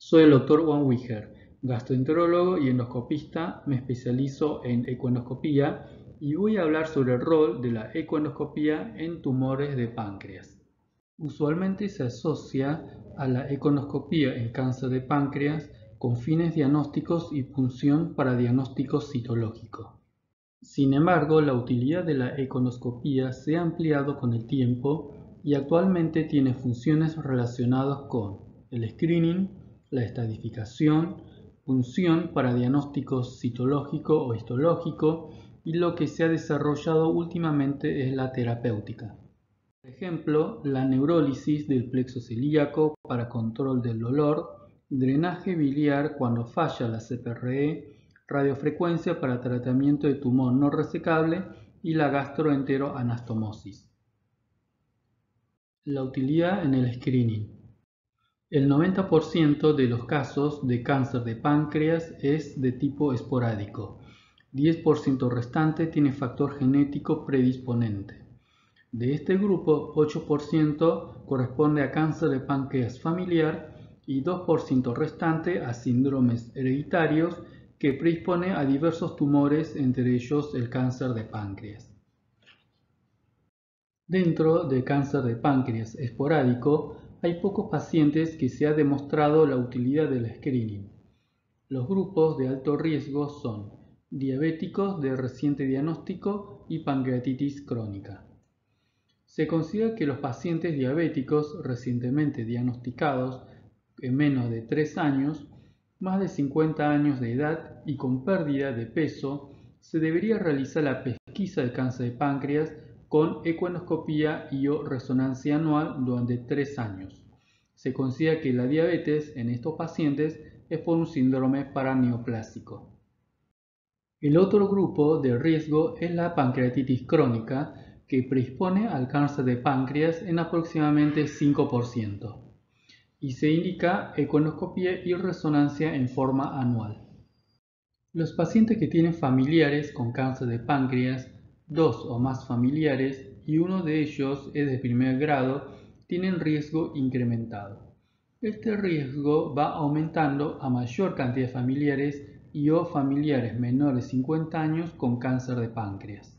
Soy el Dr. Juan Wiger, gastroenterólogo y endoscopista, me especializo en ecoendoscopía y voy a hablar sobre el rol de la ecoendoscopía en tumores de páncreas. Usualmente se asocia a la ecoendoscopía en cáncer de páncreas con fines diagnósticos y punción para diagnóstico citológico. Sin embargo, la utilidad de la ecoendoscopía se ha ampliado con el tiempo y actualmente tiene funciones relacionadas con el screening, la estadificación, punción para diagnóstico citológico o histológico y lo que se ha desarrollado últimamente es la terapéutica. Por ejemplo, la neurólisis del plexo celíaco para control del dolor, drenaje biliar cuando falla la CPRE, radiofrecuencia para tratamiento de tumor no resecable y la gastroenteroanastomosis. La utilidad en el screening. El 90% de los casos de cáncer de páncreas es de tipo esporádico. 10% restante tiene factor genético predisponente. De este grupo, 8% corresponde a cáncer de páncreas familiar y 2% restante a síndromes hereditarios que predispone a diversos tumores, entre ellos el cáncer de páncreas. Dentro del cáncer de páncreas esporádico, hay pocos pacientes que se ha demostrado la utilidad del screening. Los grupos de alto riesgo son diabéticos de reciente diagnóstico y pancreatitis crónica. Se considera que los pacientes diabéticos recientemente diagnosticados en menos de 3 años, más de 50 años de edad y con pérdida de peso, se debería realizar la pesquisa de cáncer de páncreas con ecoendoscopía y o resonancia anual durante 3 años. Se considera que la diabetes en estos pacientes es por un síndrome paraneoplásico. El otro grupo de riesgo es la pancreatitis crónica, que predispone al cáncer de páncreas en aproximadamente 5%, y se indica ecoendoscopía y resonancia en forma anual. Los pacientes que tienen familiares con cáncer de páncreas, 2 o más familiares, y uno de ellos es de primer grado, tienen riesgo incrementado. Este riesgo va aumentando a mayor cantidad de familiares y o familiares menores de 50 años con cáncer de páncreas.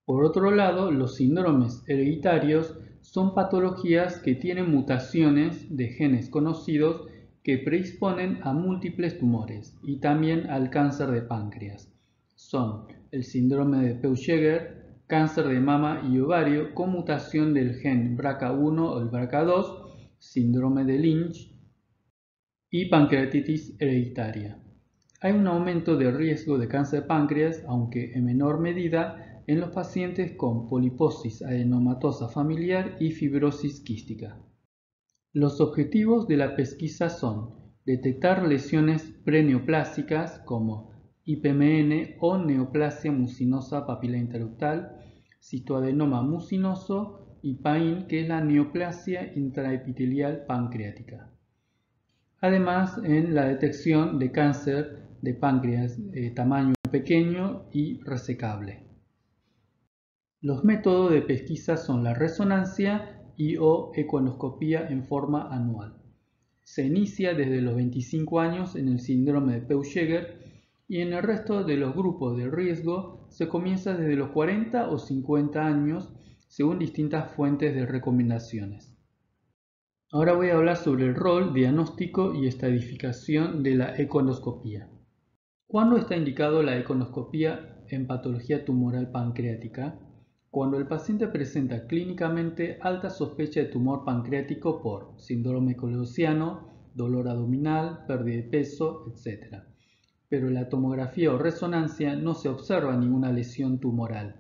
Por otro lado, los síndromes hereditarios son patologías que tienen mutaciones de genes conocidos que predisponen a múltiples tumores y también al cáncer de páncreas. Son el síndrome de Peutz-Jeghers, cáncer de mama y ovario con mutación del gen BRCA1 o el BRCA2, síndrome de Lynch y pancreatitis hereditaria. Hay un aumento de riesgo de cáncer de páncreas, aunque en menor medida, en los pacientes con poliposis adenomatosa familiar y fibrosis quística. Los objetivos de la pesquisa son detectar lesiones preneoplásicas como IPMN o neoplasia mucinosa papilar interductal, cistoadenoma mucinoso y PAIN, que es la neoplasia intraepitelial pancreática. Además, en la detección de cáncer de páncreas tamaño pequeño y resecable. Los métodos de pesquisa son la resonancia y o ecoendoscopía en forma anual. Se inicia desde los 25 años en el síndrome de Peutz-Jeghers y en el resto de los grupos de riesgo se comienza desde los 40 o 50 años según distintas fuentes de recomendaciones. Ahora voy a hablar sobre el rol, diagnóstico y estadificación de la ecoendoscopía. ¿Cuándo está indicado la ecoendoscopía en patología tumoral pancreática? Cuando el paciente presenta clínicamente alta sospecha de tumor pancreático por síndrome coledociano, dolor abdominal, pérdida de peso, etc. Pero en la tomografía o resonancia no se observa ninguna lesión tumoral.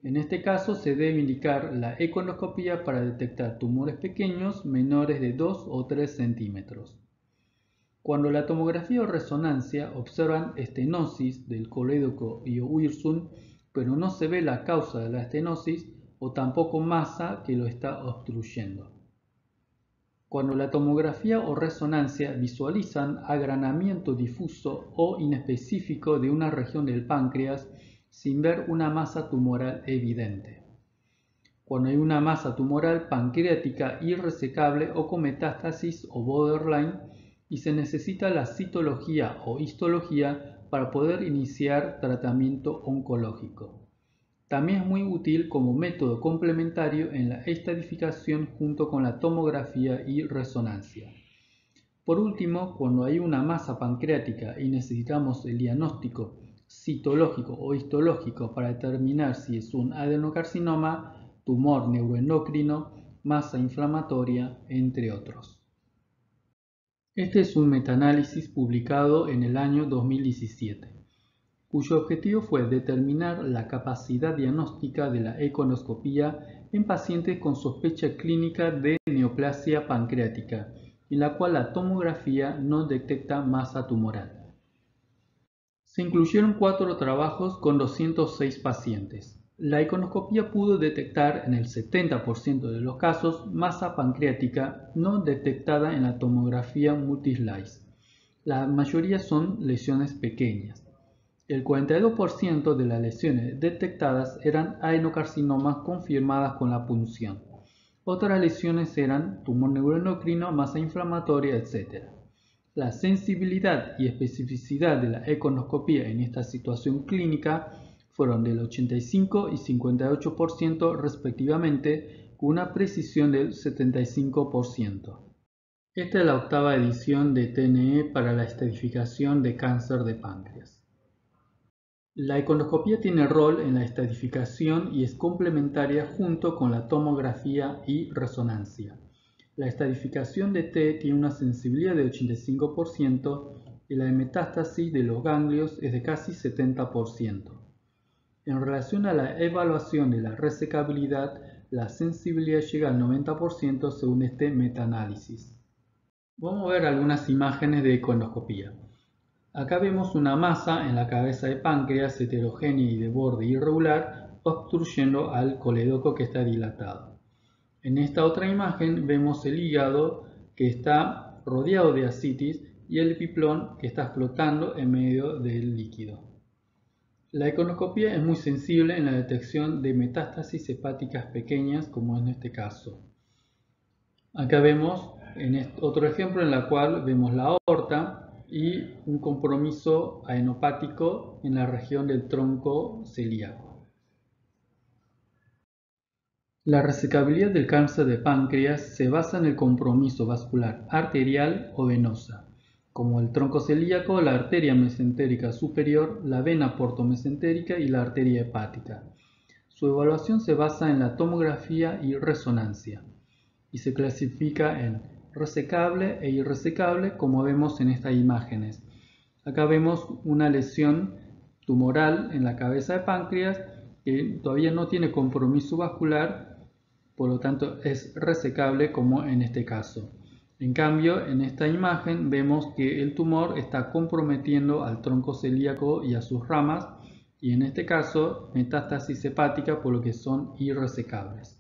En este caso se debe indicar la ecoendoscopía para detectar tumores pequeños menores de 2 o 3 centímetros. Cuando la tomografía o resonancia observan estenosis del colédoco y o Wirsung, pero no se ve la causa de la estenosis o tampoco masa que lo está obstruyendo. Cuando la tomografía o resonancia visualizan agranamiento difuso o inespecífico de una región del páncreas sin ver una masa tumoral evidente. Cuando hay una masa tumoral pancreática irresecable o con metástasis o borderline, y se necesita la citología o histología para poder iniciar tratamiento oncológico. También es muy útil como método complementario en la estadificación junto con la tomografía y resonancia. Por último, cuando hay una masa pancreática y necesitamos el diagnóstico citológico o histológico para determinar si es un adenocarcinoma, tumor neuroendocrino, masa inflamatoria, entre otros. Este es un metaanálisis publicado en el año 2017, cuyo objetivo fue determinar la capacidad diagnóstica de la econoscopía en pacientes con sospecha clínica de neoplasia pancreática, en la cual la tomografía no detecta masa tumoral. Se incluyeron 4 trabajos con 206 pacientes. La econoscopía pudo detectar en el 70% de los casos masa pancreática no detectada en la tomografía multislice. La mayoría son lesiones pequeñas. El 42% de las lesiones detectadas eran adenocarcinomas confirmadas con la punción. Otras lesiones eran tumor neuroendocrino, masa inflamatoria, etc. La sensibilidad y especificidad de la econoscopía en esta situación clínica fueron del 85 y 58% respectivamente, con una precisión del 75%. Esta es la 8ª edición de TNE para la estadificación de cáncer de páncreas. La econoscopía tiene rol en la estadificación y es complementaria junto con la tomografía y resonancia. La estadificación de T tiene una sensibilidad de 85% y la de metástasis de los ganglios es de casi 70%. En relación a la evaluación de la resecabilidad, la sensibilidad llega al 90% según este metaanálisis. Vamos a ver algunas imágenes de econoscopía. Acá vemos una masa en la cabeza de páncreas heterogénea y de borde irregular obstruyendo al colédoco que está dilatado. En esta otra imagen vemos el hígado que está rodeado de ascitis y el epiplón que está flotando en medio del líquido. La econoscopía es muy sensible en la detección de metástasis hepáticas pequeñas como en este caso. Acá vemos otro ejemplo en el cual vemos la aorta y un compromiso adenopático en la región del tronco celíaco. La resecabilidad del cáncer de páncreas se basa en el compromiso vascular arterial o venosa, como el tronco celíaco, la arteria mesentérica superior, la vena portomesentérica y la arteria hepática. Su evaluación se basa en la tomografía y resonancia y se clasifica en resecable e irresecable, como vemos en estas imágenes. Acá vemos una lesión tumoral en la cabeza de páncreas que todavía no tiene compromiso vascular, por lo tanto es resecable como en este caso. En cambio, en esta imagen vemos que el tumor está comprometiendo al tronco celíaco y a sus ramas, y en este caso metástasis hepática, por lo que son irresecables.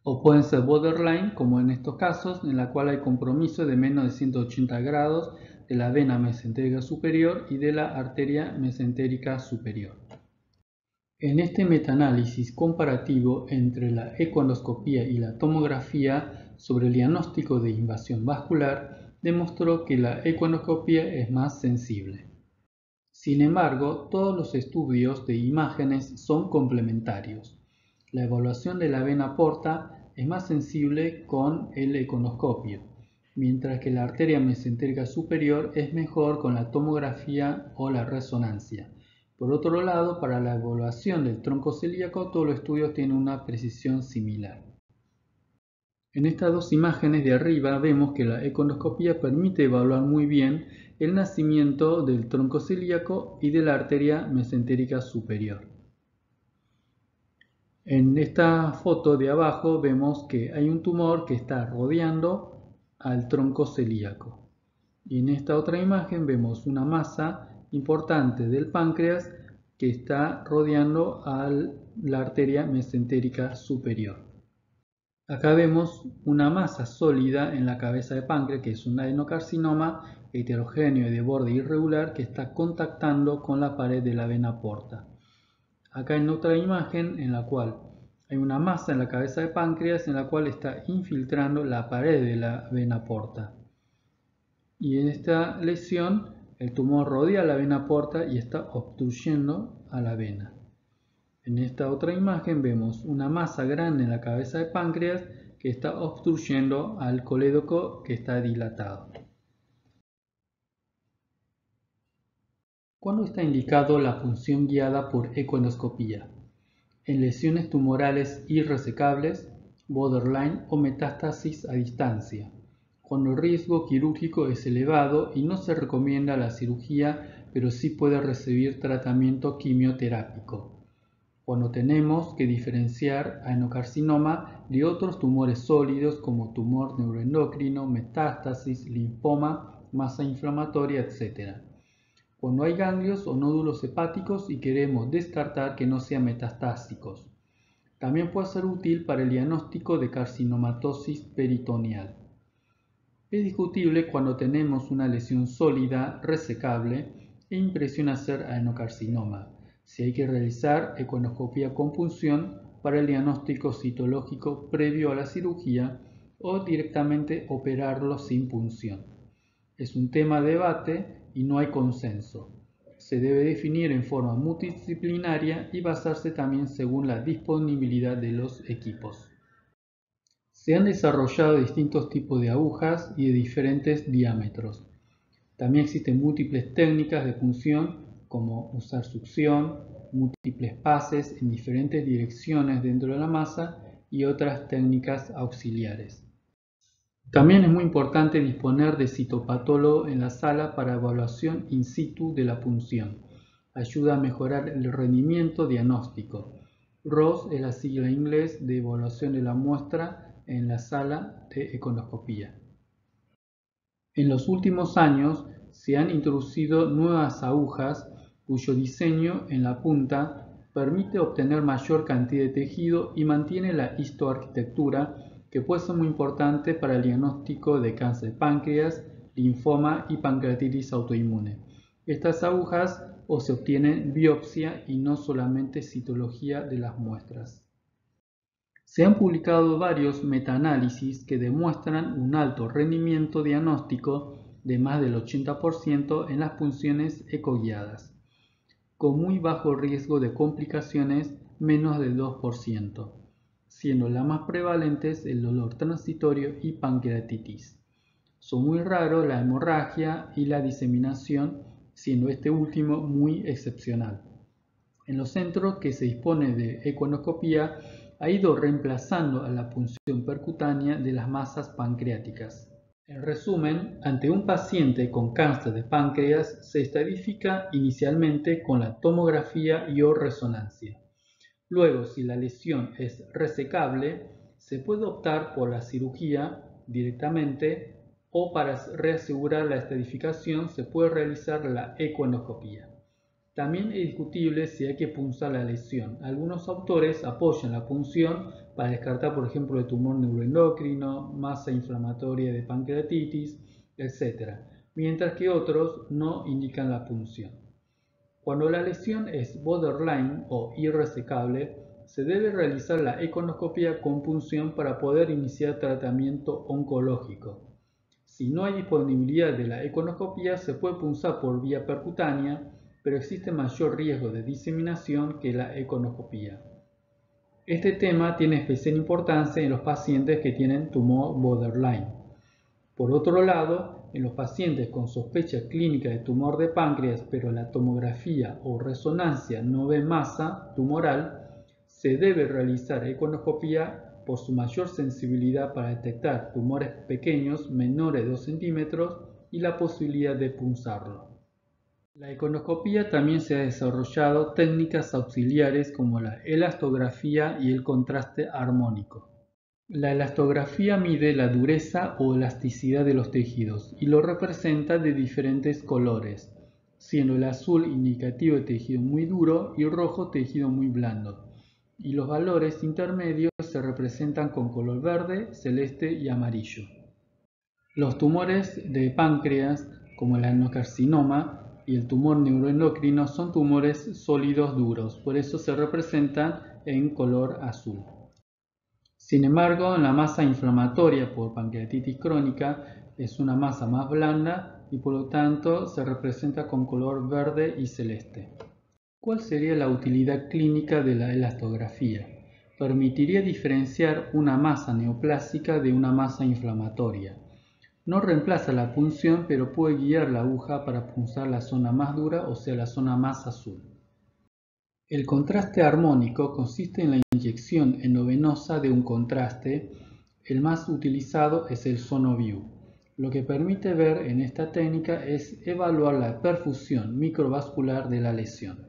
O pueden ser borderline, como en estos casos, en la cual hay compromiso de menos de 180 grados de la vena mesentérica superior y de la arteria mesentérica superior. En este metaanálisis comparativo entre la ecoendoscopía y la tomografía sobre el diagnóstico de invasión vascular, demostró que la ecoendoscopía es más sensible. Sin embargo, todos los estudios de imágenes son complementarios. La evaluación de la vena porta es más sensible con el econoscopio, mientras que la arteria mesentérica superior es mejor con la tomografía o la resonancia. Por otro lado, para la evaluación del tronco celíaco, todos los estudios tienen una precisión similar. En estas dos imágenes de arriba vemos que la econoscopía permite evaluar muy bien el nacimiento del tronco celíaco y de la arteria mesentérica superior. En esta foto de abajo vemos que hay un tumor que está rodeando al tronco celíaco. Y en esta otra imagen vemos una masa importante del páncreas que está rodeando a la arteria mesentérica superior. Acá vemos una masa sólida en la cabeza de páncreas, que es un adenocarcinoma heterogéneo y de borde irregular que está contactando con la pared de la vena porta. Acá en otra imagen en la cual hay una masa en la cabeza de páncreas en la cual está infiltrando la pared de la vena porta. y en esta lesión el tumor rodea la vena porta y está obstruyendo a la vena. En esta otra imagen vemos una masa grande en la cabeza de páncreas que está obstruyendo al colédoco que está dilatado. ¿Cuándo está indicado la punción guiada por ecoendoscopía? En lesiones tumorales irresecables, borderline o metástasis a distancia, cuando el riesgo quirúrgico es elevado y no se recomienda la cirugía, pero sí puede recibir tratamiento quimioterápico. Cuando tenemos que diferenciar adenocarcinoma de otros tumores sólidos como tumor neuroendocrino, metástasis, linfoma, masa inflamatoria, etc. Cuando hay ganglios o nódulos hepáticos y queremos descartar que no sean metastásicos. También puede ser útil para el diagnóstico de carcinomatosis peritoneal. Es discutible cuando tenemos una lesión sólida, resecable e impresión hacer adenocarcinoma, si hay que realizar ecoendoscopía con punción para el diagnóstico citológico previo a la cirugía o directamente operarlo sin punción. Es un tema de debate y no hay consenso. Se debe definir en forma multidisciplinaria y basarse también según la disponibilidad de los equipos. Se han desarrollado distintos tipos de agujas y de diferentes diámetros. También existen múltiples técnicas de punción como usar succión, múltiples pases en diferentes direcciones dentro de la masa y otras técnicas auxiliares. También es muy importante disponer de citopatólogo en la sala para evaluación in situ de la punción. Ayuda a mejorar el rendimiento diagnóstico. ROS es la sigla en inglés de evaluación de la muestra en la sala de ecoendoscopía. En los últimos años se han introducido nuevas agujas cuyo diseño en la punta permite obtener mayor cantidad de tejido y mantiene la histoarquitectura que puede ser muy importante para el diagnóstico de cáncer de páncreas, linfoma y pancreatitis autoinmune. Estas agujas o se obtienen biopsia y no solamente citología de las muestras. Se han publicado varios metaanálisis que demuestran un alto rendimiento diagnóstico de más del 80% en las punciones ecoguiadas, con muy bajo riesgo de complicaciones, menos del 2%, siendo las más prevalentes el dolor transitorio y pancreatitis. Son muy raros la hemorragia y la diseminación, siendo este último muy excepcional. En los centros que se dispone de ecoendoscopía ha ido reemplazando a la punción percutánea de las masas pancreáticas. En resumen, ante un paciente con cáncer de páncreas se estadifica inicialmente con la tomografía y o resonancia. Luego, si la lesión es resecable, se puede optar por la cirugía directamente o para reasegurar la estadificación se puede realizar la ecoendoscopía. También es discutible si hay que punzar la lesión. Algunos autores apoyan la punción para descartar, por ejemplo, el tumor neuroendocrino, masa inflamatoria de pancreatitis, etc., mientras que otros no indican la punción. Cuando la lesión es borderline o irresecable, se debe realizar la ecoendoscopía con punción para poder iniciar tratamiento oncológico. Si no hay disponibilidad de la ecoendoscopía, se puede punzar por vía percutánea, pero existe mayor riesgo de diseminación que la ecoendoscopía. Este tema tiene especial importancia en los pacientes que tienen tumor borderline. Por otro lado, en los pacientes con sospecha clínica de tumor de páncreas, pero la tomografía o resonancia no ve masa tumoral, se debe realizar ecoendoscopía por su mayor sensibilidad para detectar tumores pequeños menores de 2 centímetros y la posibilidad de punzarlo. La ecoendoscopía también se ha desarrollado técnicas auxiliares como la elastografía y el contraste armónico. La elastografía mide la dureza o elasticidad de los tejidos y lo representa de diferentes colores, siendo el azul indicativo de tejido muy duro y el rojo tejido muy blando, y los valores intermedios se representan con color verde, celeste y amarillo. Los tumores de páncreas, como el adenocarcinoma, y el tumor neuroendocrino son tumores sólidos duros, por eso se representan en color azul. Sin embargo, en la masa inflamatoria por pancreatitis crónica, es una masa más blanda y por lo tanto se representa con color verde y celeste. ¿Cuál sería la utilidad clínica de la elastografía? Permitiría diferenciar una masa neoplásica de una masa inflamatoria. No reemplaza la punción, pero puede guiar la aguja para punzar la zona más dura, o sea, la zona más azul. El contraste armónico consiste en la inyección endovenosa de un contraste. El más utilizado es el Sonoview. Lo que permite ver en esta técnica es evaluar la perfusión microvascular de la lesión.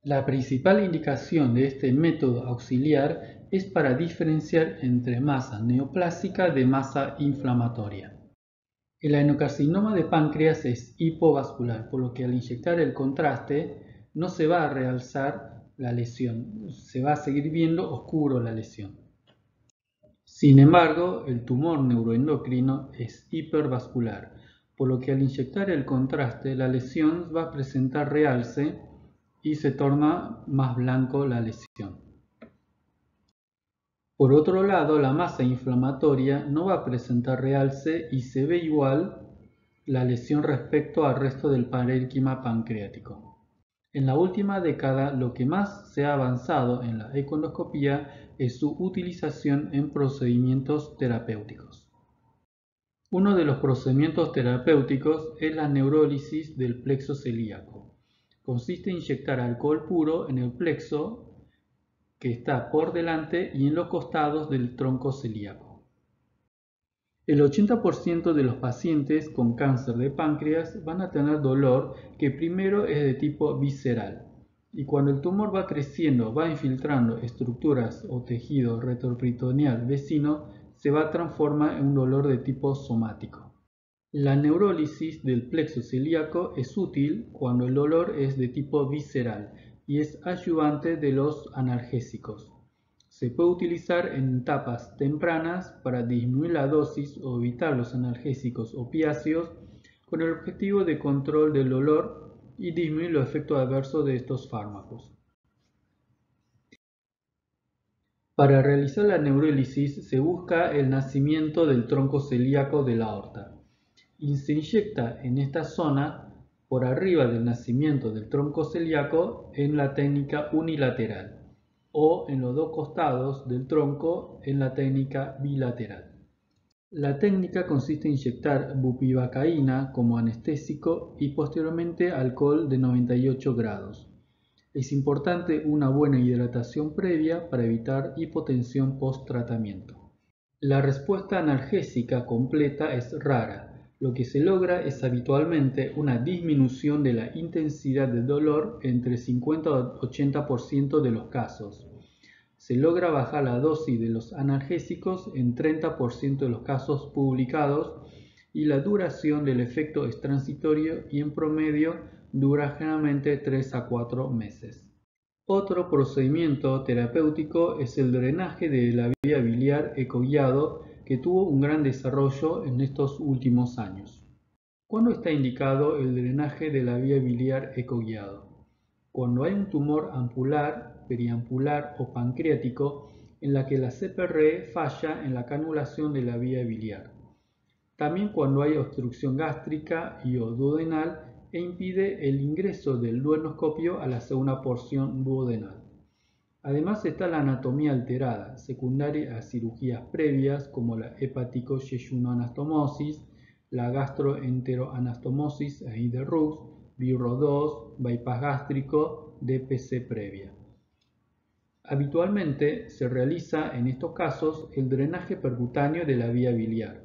La principal indicación de este método auxiliar es para diferenciar entre masa neoplásica de masa inflamatoria. El adenocarcinoma de páncreas es hipovascular, por lo que al inyectar el contraste no se va a realzar la lesión, se va a seguir viendo oscuro la lesión. Sin embargo, el tumor neuroendocrino es hipervascular, por lo que al inyectar el contraste la lesión va a presentar realce y se torna más blanco la lesión. Por otro lado, la masa inflamatoria no va a presentar realce y se ve igual la lesión respecto al resto del parénquima pancreático. En la última década, lo que más se ha avanzado en la ecoendoscopía es su utilización en procedimientos terapéuticos. Uno de los procedimientos terapéuticos es la neurólisis del plexo celíaco. Consiste en inyectar alcohol puro en el plexo que está por delante y en los costados del tronco celíaco. El 80% de los pacientes con cáncer de páncreas van a tener dolor que primero es de tipo visceral y cuando el tumor va creciendo, va infiltrando estructuras o tejido retroperitoneal vecino, se va a transformar en un dolor de tipo somático. La neurólisis del plexo celíaco es útil cuando el dolor es de tipo visceral y es ayudante de los analgésicos. Se puede utilizar en etapas tempranas para disminuir la dosis o evitar los analgésicos opiáceos con el objetivo de control del dolor y disminuir los efectos adversos de estos fármacos. Para realizar la neurólisis se busca el nacimiento del tronco celíaco de la aorta y se inyecta en esta zona por arriba del nacimiento del tronco celíaco en la técnica unilateral o en los dos costados del tronco en la técnica bilateral. La técnica consiste en inyectar bupivacaína como anestésico y posteriormente alcohol de 98 grados. Es importante una buena hidratación previa para evitar hipotensión post-tratamiento. La respuesta analgésica completa es rara. Lo que se logra es habitualmente una disminución de la intensidad del dolor entre 50 y 80% de los casos. Se logra bajar la dosis de los analgésicos en 30% de los casos publicados y la duración del efecto es transitorio y en promedio dura generalmente 3 a 4 meses. Otro procedimiento terapéutico es el drenaje de la vía biliar ecoguiado que tuvo un gran desarrollo en estos últimos años. ¿Cuándo está indicado el drenaje de la vía biliar ecoguiado? Cuando hay un tumor ampular, periampular o pancreático en la que la CPRE falla en la canulación de la vía biliar. También cuando hay obstrucción gástrica y o duodenal e impide el ingreso del duodenoscopio a la segunda porción duodenal. Además está la anatomía alterada, secundaria a cirugías previas como la hepático-yeyunoanastomosis, la gastroenteroanastomosis e Hilde-Rux, BIRRO2, bypass gástrico, DPC previa. Habitualmente se realiza en estos casos el drenaje percutáneo de la vía biliar,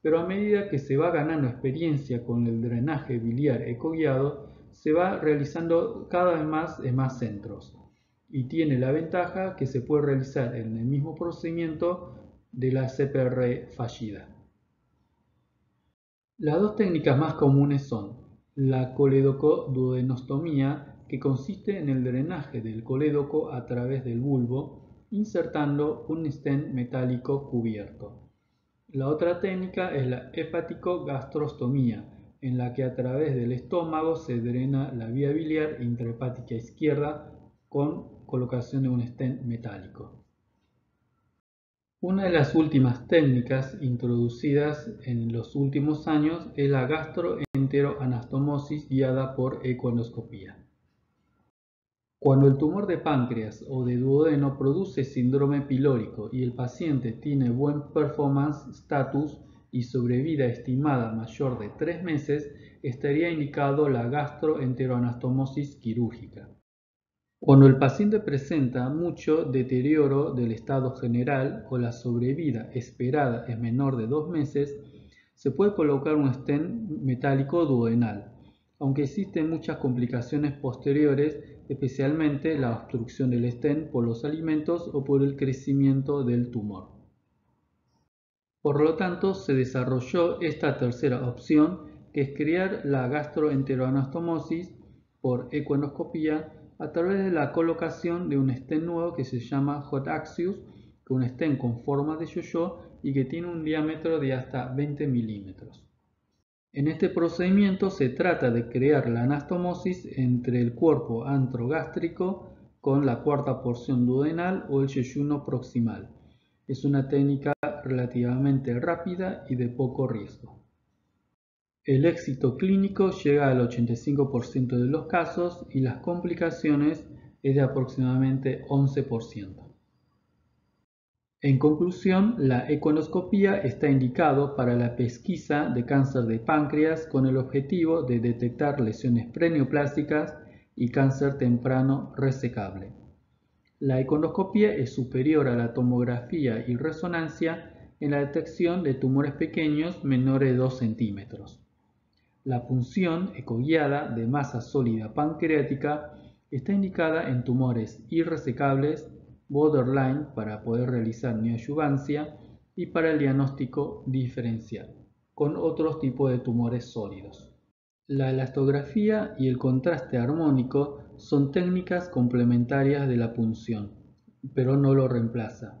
pero a medida que se va ganando experiencia con el drenaje biliar ecoguiado, se va realizando cada vez más en más centros y tiene la ventaja que se puede realizar en el mismo procedimiento de la CPR fallida. Las dos técnicas más comunes son la colédoco-duodenostomía, que consiste en el drenaje del colédoco a través del bulbo, insertando un stent metálico cubierto. La otra técnica es la hepático-gastrostomía, en la que a través del estómago se drena la vía biliar intrahepática izquierda con colocación de un stent metálico. Una de las últimas técnicas introducidas en los últimos años es la gastroenteroanastomosis guiada por ecoendoscopía. Cuando el tumor de páncreas o de duodeno produce síndrome pilórico y el paciente tiene buen performance status y sobrevida estimada mayor de 3 meses, estaría indicado la gastroenteroanastomosis quirúrgica. Cuando el paciente presenta mucho deterioro del estado general o la sobrevida esperada es menor de 2 meses, se puede colocar un stent metálico duodenal, aunque existen muchas complicaciones posteriores, especialmente la obstrucción del stent por los alimentos o por el crecimiento del tumor. Por lo tanto, se desarrolló esta tercera opción, que es crear la gastroenteroanastomosis por ecoendoscopía a través de la colocación de un stent nuevo que se llama Hot Axius, que es un stent con forma de yo-yo y que tiene un diámetro de hasta 20 milímetros. En este procedimiento se trata de crear la anastomosis entre el cuerpo antrogástrico con la cuarta porción duodenal o el yeyuno proximal. Es una técnica relativamente rápida y de poco riesgo. El éxito clínico llega al 85% de los casos y las complicaciones es de aproximadamente 11%. En conclusión, la ecoendoscopía está indicado para la pesquisa de cáncer de páncreas con el objetivo de detectar lesiones preneoplásticas y cáncer temprano resecable. La ecoendoscopía es superior a la tomografía y resonancia en la detección de tumores pequeños menores de 2 centímetros. La punción ecoguiada de masa sólida pancreática está indicada en tumores irresecables, borderline para poder realizar neoadyuvancia y para el diagnóstico diferencial, con otros tipos de tumores sólidos. La elastografía y el contraste armónico son técnicas complementarias de la punción, pero no lo reemplaza.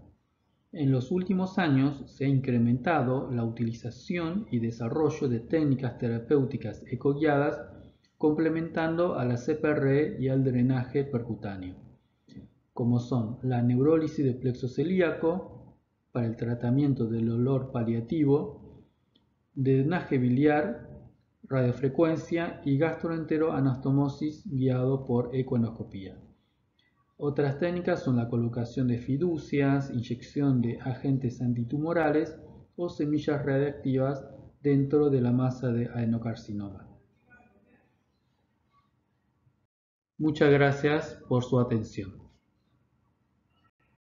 En los últimos años se ha incrementado la utilización y desarrollo de técnicas terapéuticas ecoguiadas complementando a la CPRE y al drenaje percutáneo, como son la neurólisis de plexo celíaco para el tratamiento del dolor paliativo, drenaje biliar, radiofrecuencia y gastroenteroanastomosis guiado por ecoendoscopía. Otras técnicas son la colocación de fiducias, inyección de agentes antitumorales o semillas radiactivas dentro de la masa de adenocarcinoma. Muchas gracias por su atención.